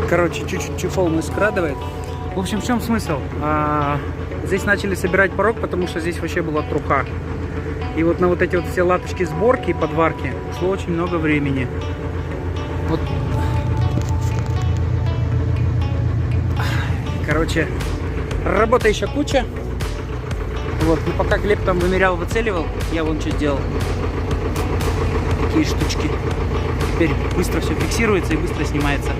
Короче, чуть-чуть чехол мы скрадывает. В общем, в чем смысл? Здесь начали собирать порог, потому что здесь вообще была труха. И вот на вот эти вот все латочки сборки и подварки шло очень много времени. Вот. Короче, работа еще куча. Вот, и пока Глеб там вымерял, выцеливал, я вон что сделал. Такие штучки. Теперь быстро все фиксируется и быстро снимается.